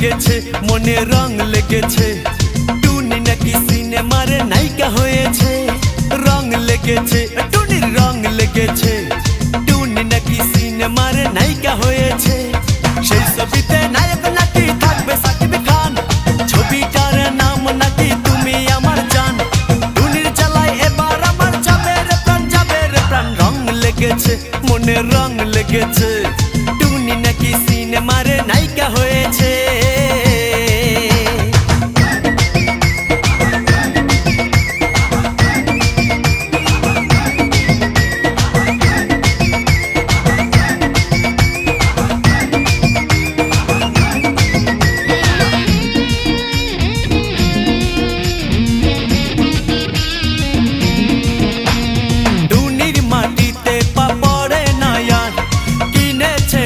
লেগেছে মনে রং লেগেছে টুনি নাকি সিনেমার নায়িকা হয়েছে রং লেগেছে টুনির রং লেগেছে টুনি নাকি সিনেমার নায়িকা হয়েছে সেই ছবিতে নায়ক নাকি থাকবে সাকিব খান ছবিটার নাম নাকি তুমি আমার জান টুনির জ্বালায় এবার আমার যাবে রে প্রাণ রং লেগেছে মনে রং লেগেছে টুনি নাকি সিনেমার নায়িকা হয়েছে